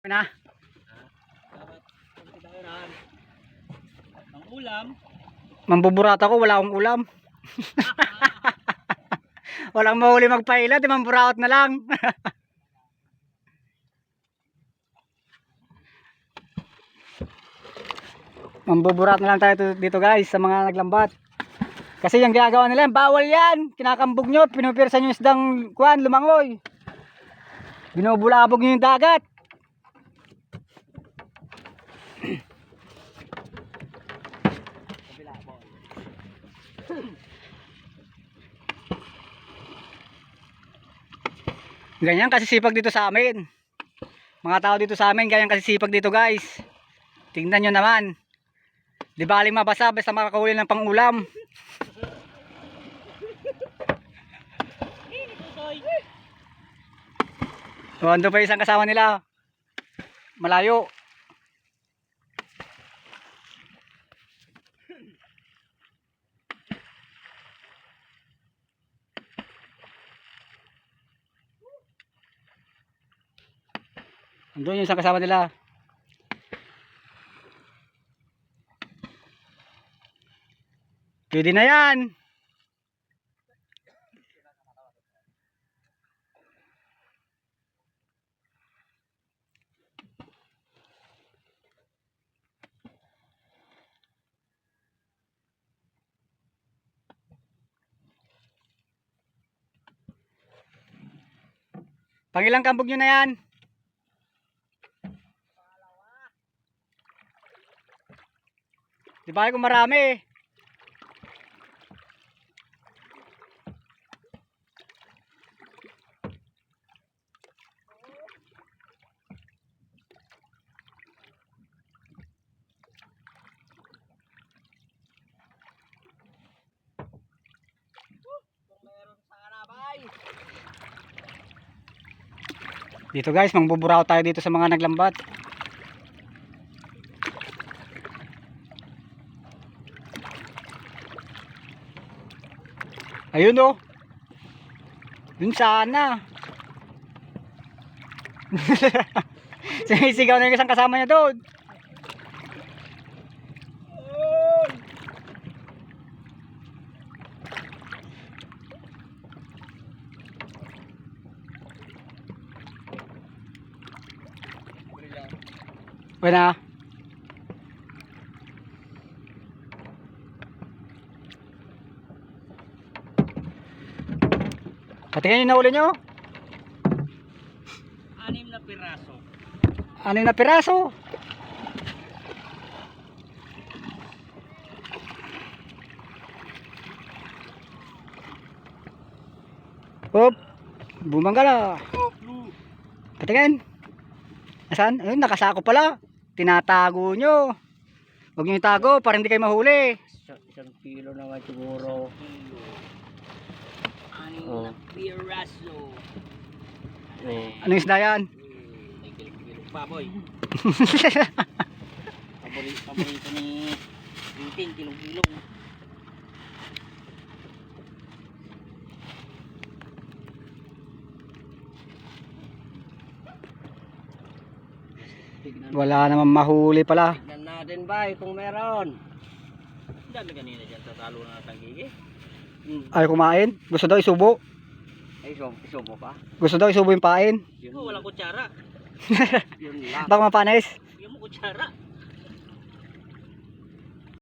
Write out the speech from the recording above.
Na. Dapat tayo ang ulam. Mambuburata ko, wala akong ulam. Walang mahuli magpaila, di mamburaot na lang. Mambuburat na lang tayo dito guys sa mga naglambat. Kasi yung ginagawa nila, bawal yan. Kinakambog nyo, pinupirsa nyo isdang kuwan, lumangoy. Binubulabog nyo yung dagat. Ganyan kasi sipag dito sa amin. Mga tao dito sa amin, ganyan kasi sipag dito guys. Tingnan nyo naman. Di baling mabasa basta makakahuli ng pangulam. O, ando pa isang kasama nila. Malayo. Andun yung isang kasama nila. Pwede na yan. Pangilang kambog nyo na yan? Di ba kung marami? Dito guys, mangbuburaw tayo dito sa mga naglambat. Ayun oh. Dun sana. Sumisigaw na yung isang kasama niya doon. Buena. Patingin yung nahuli nyo. 6 na piraso. 6 na piraso. Hop. Bumangala. Patingin. Asan? Ayun, nakasako pala. Tinatago nyo. Huwag nyo itago para hindi kayo mahuli. 1 kilo naman siguro. 6 na piraso. Anong isda yan? Kilo baboy. Paborito ni Tintin, kilong-kilo. Wala naman mahuli pala. Tignan natin ba kung meron. Dami kanina dyan sa talo na tanggigi. Ay kumain. Gusto daw isubo. Ay, isubo pa. Gusto daw isubo yung pain. Yun, walang kutsara. Yun lang. Baka mapanis. Yung mo kutsara.